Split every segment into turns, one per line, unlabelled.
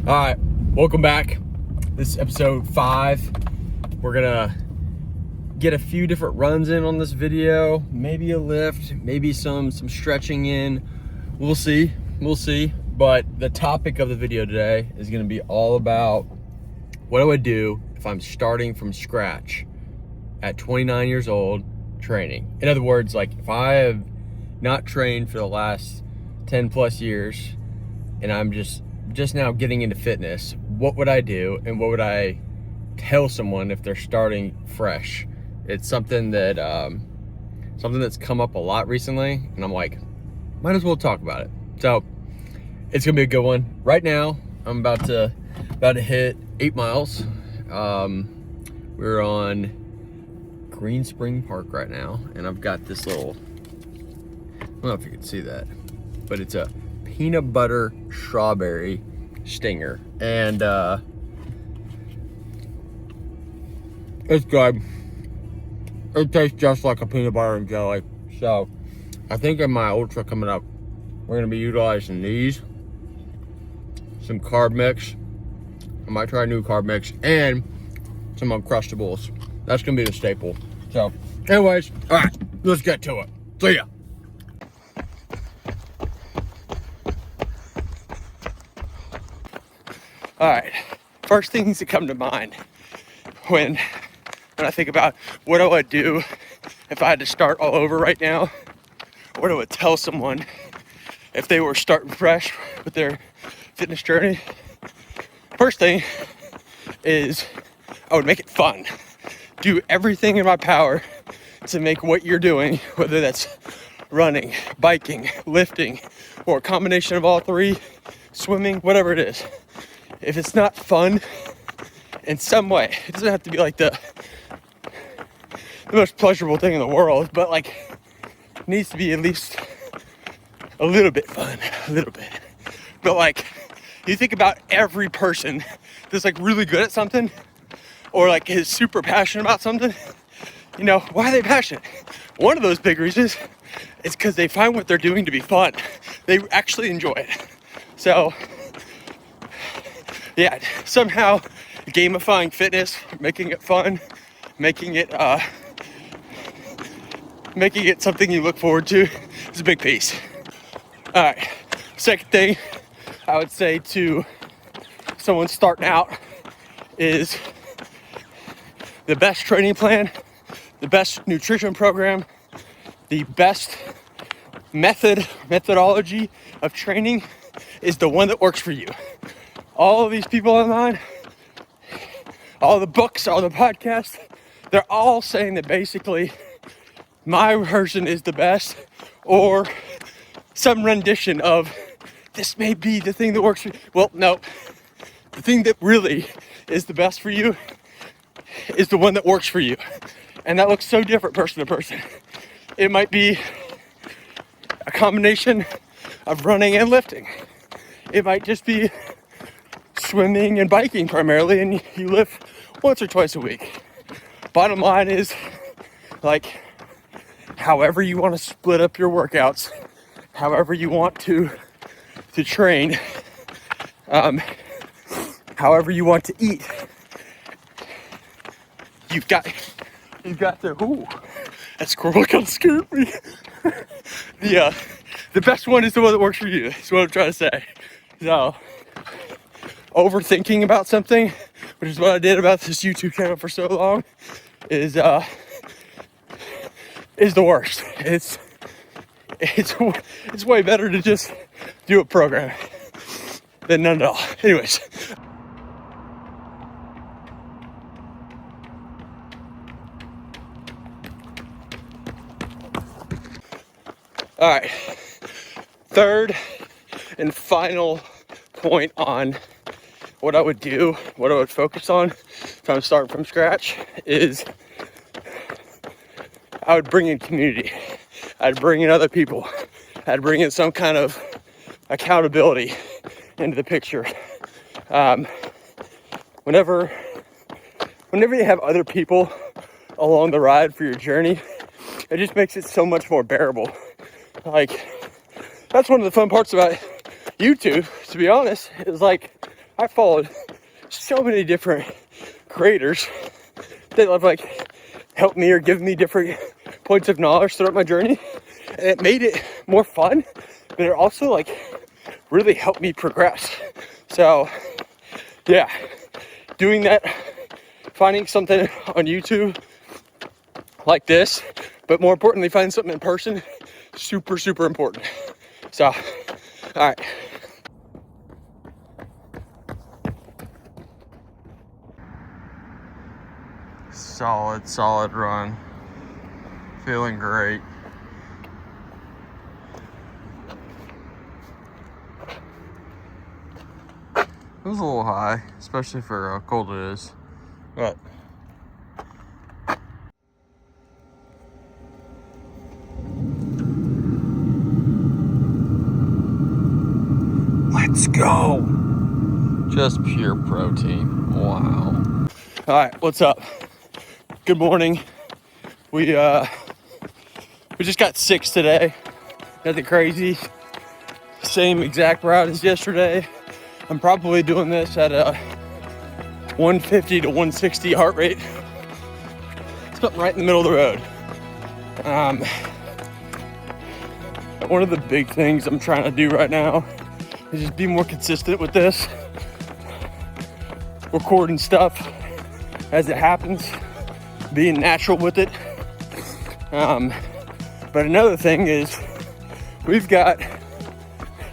All right, welcome back. This is episode 5. We're gonna get a few different runs in on this video, maybe a lift, maybe some stretching in. We'll see. But the topic of the video today is gonna be all about what I would do if I'm starting from scratch at 29 years old training. In other words, like if I have not trained for the last 10 plus years and I'm just now getting into fitness, what would I do and what would I tell someone if they're starting fresh? It's something that something that's come up a lot recently, and I'm like, might as well talk about it. So it's gonna be a good one. Right now I'm about to hit 8 miles. We're on Green Spring Park right now, and I've got this little, I don't know if you can see that, but it's a peanut butter strawberry stinger, and it's good. It tastes just like a peanut butter and jelly. So I think in my ultra coming up, we're gonna be utilizing these, some carb mix. I might try a new carb mix and some Uncrustables. That's gonna be the staple. So anyways, all right, let's get to it. See ya. All right, first things that come to mind when I think about what I would do if I had to start all over right now, what I would tell someone if they were starting fresh with their fitness journey. First thing is I would make it fun. Do everything in my power to make what you're doing, whether that's running, biking, lifting, or a combination of all three, swimming, whatever it is. If it's not fun in some way, it doesn't have to be like the most pleasurable thing in the world, but like it needs to be at least a little bit fun, a little bit. But like you think about every person that's like really good at something or like is super passionate about something, you know, why are they passionate? One of those big reasons is because they find what they're doing to be fun. They actually enjoy it. So yeah, somehow gamifying fitness, making it fun, making it something you look forward to is a big piece. All right, second thing I would say to someone starting out is the best training plan, the best nutrition program, the best methodology of training is the one that works for you. All of these people online, all the books, all the podcasts, they're all saying that basically my version is the best, or some rendition of this may be the thing that works for you. Well, no, the thing that really is the best for you is the one that works for you. And that looks so different person to person. It might be a combination of running and lifting. It might just be swimming and biking primarily, and you lift once or twice a week. Bottom line is, like, however you want to split up your workouts, however you want to train, however you want to eat, you've got to, ooh, that squirrel kind of scared me. The best one is the one that works for you, is what I'm trying to say. So overthinking about something, which is what I did about this YouTube channel for so long, is the worst. It's way better to just do a program than none at all. Anyways. All right. Third and final point on what I would do, what I would focus on if I'm starting from scratch is I would bring in community. I'd bring in other people. I'd bring in some kind of accountability into the picture. Whenever you have other people along the ride for your journey, it just makes it so much more bearable. Like, that's one of the fun parts about YouTube, to be honest, is like I followed so many different creators that have like helped me or given me different points of knowledge throughout my journey, and it made it more fun, but it also like really helped me progress. So yeah, doing that, finding something on YouTube like this, but more importantly, finding something in person, super important. So all right. Solid run. Feeling great. It was a little high, especially for how cold it is, but let's go. Just pure protein. Wow. All right, what's up? Good morning. We just got 6 today. Nothing crazy. Same exact route as yesterday. I'm probably doing this at a 150 to 160 heart rate. Something right in the middle of the road. One of the big things I'm trying to do right now is just be more consistent with this. Recording stuff as it happens, being natural with it. But another thing is we've got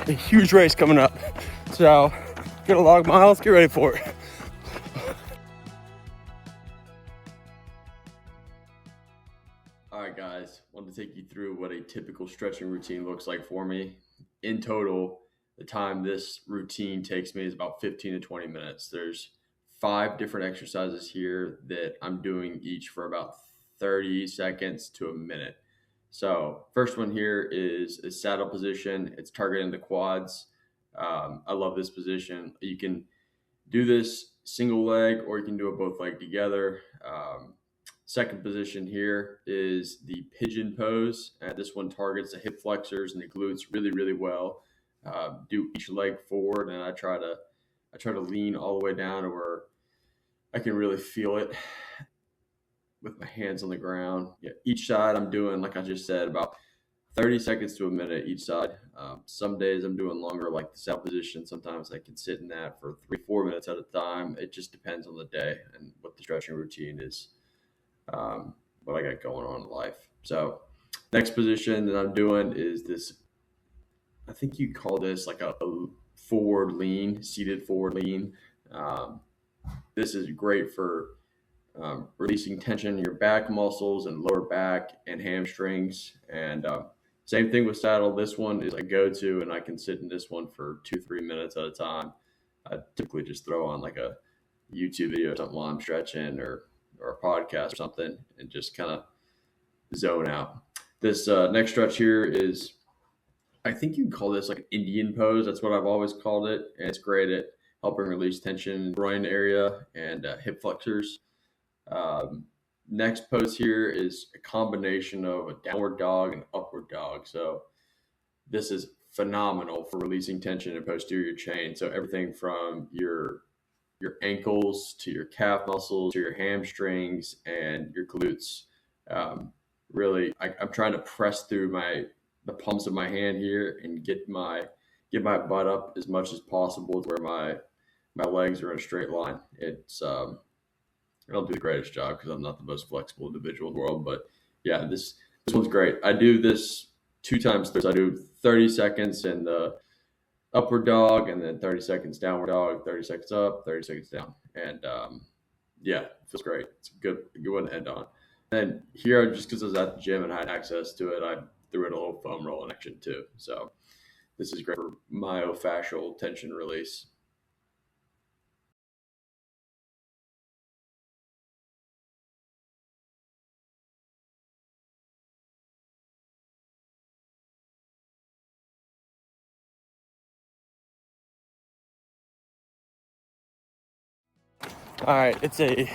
a huge race coming up. So get a log miles, get ready for it. All right, guys, wanted to take you through what a typical stretching routine looks like for me. In total, the time this routine takes me is about 15 to 20 minutes. There's 5 different exercises here that I'm doing each for about 30 seconds to a minute. So first one here is a saddle position. It's targeting the quads. I love this position. You can do this single leg or you can do it both leg together. Second position here is the pigeon pose. This one targets the hip flexors and the glutes really well. Do each leg forward, and I try to lean all the way down to where I can really feel it with my hands on the ground. Yeah, each side I'm doing, like I just said, about 30 seconds to a minute each side. Some days I'm doing longer, like the saddle position. Sometimes I can sit in that for 3-4 minutes at a time. It just depends on the day and what the stretching routine is, what I got going on in life. So next position that I'm doing is this, I think you call this like a forward lean, seated forward lean. This is great for releasing tension in your back muscles and lower back and hamstrings. And same thing with saddle. This one is a go-to, and I can sit in this one for 2-3 minutes at a time. I typically just throw on like a YouTube video or something while I'm stretching, or a podcast or something, and just kind of zone out. This next stretch here is, I think you can call this like an Indian pose. That's what I've always called it. And it's great at helping release tension in the groin area and hip flexors. Next pose here is a combination of a downward dog and upward dog. So this is phenomenal for releasing tension in posterior chain. So everything from your ankles to your calf muscles to your hamstrings and your glutes. Really, I'm trying to press through the palms of my hand here and get my butt up as much as possible to where my legs are in a straight line. It's I don't do the greatest job because I'm not the most flexible individual in the world, but yeah, this one's great. I do this 2 times. I do 30 seconds in the upward dog, and then 30 seconds downward dog, 30 seconds up, 30 seconds down. And yeah, it feels great. It's a good one to end on. And here, just because I was at the gym and I had access to it, I threw in a little foam roll action too. So this is great for myofascial tension release. All right, it's a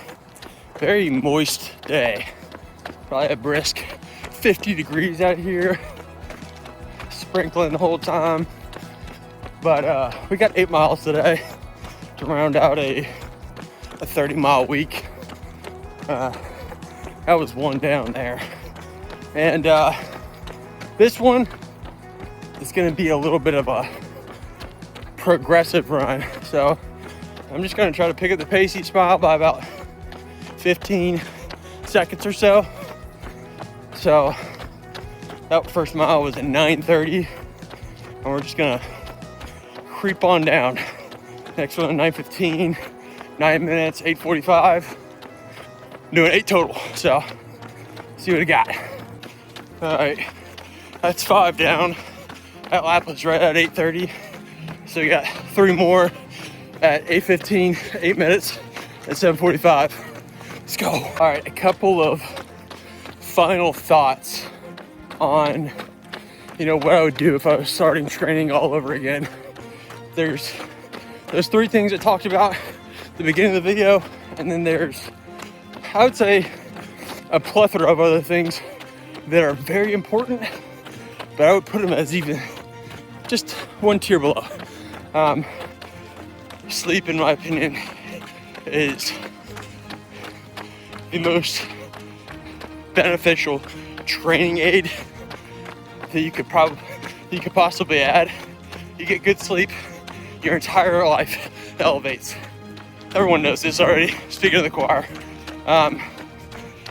very moist day. Probably a brisk 50 degrees out here, sprinkling the whole time. But we got 8 miles today. to round out a 30-mile week. That was one down there. And this one is gonna be a little bit of a progressive run. So I'm just gonna try to pick up the pace each mile by about 15 seconds or so. So that first mile was at 9:30, and we're just gonna creep on down. Next one, 9:15, 9 minutes, 8:45. Doing 8 total, so see what I got. All right, that's 5 down. That lap was right at 8:30, so we got 3 more at 8:15, 8 minutes, and 7:45. Let's go. All right, a couple of final thoughts on, what I would do if I was starting training all over again. There's 3 things I talked about at the beginning of the video, and then there's, I would say, a plethora of other things that are very important, but I would put them as even just one tier below. Sleep, in my opinion, is the most beneficial training aid that you could possibly add. You get good sleep, your entire life elevates. Everyone knows this already, speaking of the choir. And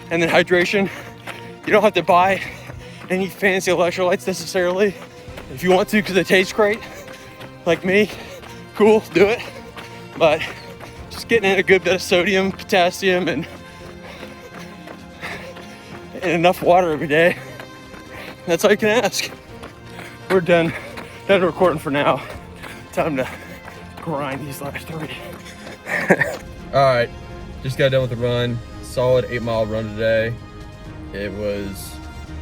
then hydration. You don't have to buy any fancy electrolytes necessarily. If you want to, because they taste great, like me, cool, do it. But just getting in a good bit of sodium, potassium, and enough water every day, that's all you can ask. We're done recording for now. Time to grind these last 3. All right, just got done with the run. Solid 8-mile run today. It was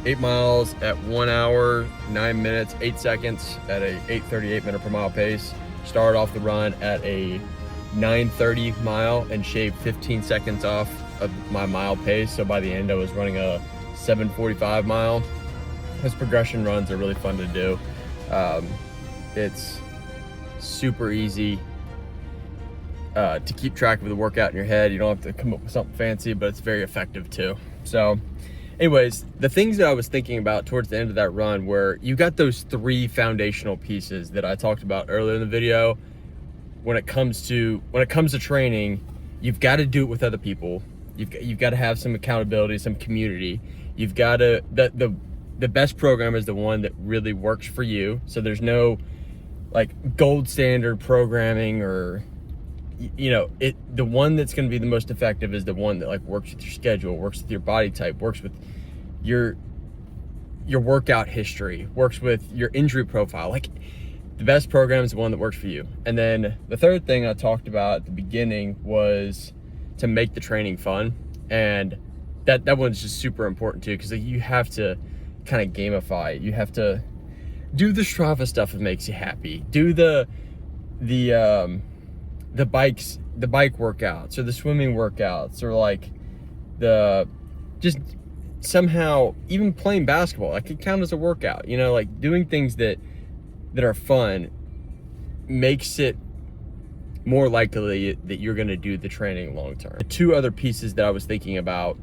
8 miles at 1 hour, 9 minutes, 8 seconds at a 8:38 minute per mile pace. Started off the run at a 9:30 mile and shaved 15 seconds off of my mile pace. So by the end, I was running a 7:45 mile. Those progression runs are really fun to do. It's super easy to keep track of the workout in your head. You don't have to come up with something fancy, but it's very effective too. So anyways, the things that I was thinking about towards the end of that run were, you got those 3 foundational pieces that I talked about earlier in the video. When it comes to training, you've got to do it with other people. You've got to have some accountability, some community. You've got to, the best program is the one that really works for you. So there's no like gold standard programming, or the one that's going to be the most effective is the one that like works with your schedule, works with your body type, works with your workout history, works with your injury profile. Like, the best program is the one that works for you. And then the third thing I talked about at the beginning was to make the training fun. And that one's just super important too, because you have to kind of gamify it. You have to do the Strava stuff that makes you happy. Do the bike workouts, or the swimming workouts, or like just somehow even playing basketball. That could count as a workout. Like doing things that are fun makes it more likely that you're going to do the training long term. The 2 other pieces that I was thinking about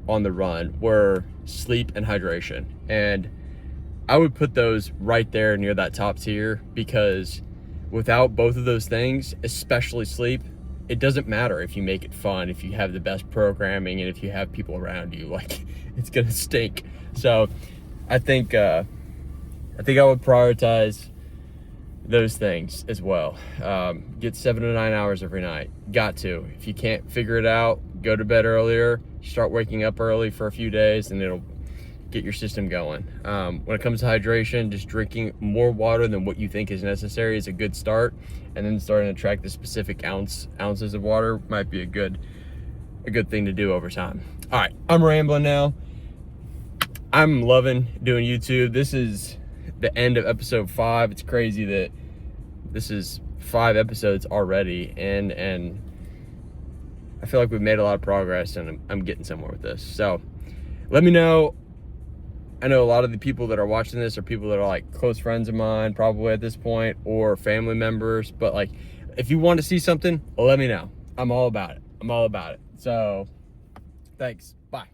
on the run were sleep and hydration, and I would put those right there near that top tier, because without both of those things, especially sleep, it doesn't matter if you make it fun, if you have the best programming, and if you have people around you. Like, it's gonna stink. So I think I would prioritize those things as well. Get 7 to 9 hours every night. Got to. If you can't figure it out, go to bed earlier, start waking up early for a few days, and it'll get your system going. When it comes to hydration, just drinking more water than what you think is necessary is a good start, and then starting to track the specific ounces of water might be a good thing to do over time. All right, I'm rambling now. I'm loving doing YouTube. This is the end of episode 5. It's crazy that this is 5 episodes already, and I feel like we've made a lot of progress, and I'm getting somewhere with this. So let me know. I know a lot of the people that are watching this are people that are like close friends of mine probably at this point, or family members, but like, if you want to see something, let me know. I'm all about it. I'm all about it. So thanks. Bye.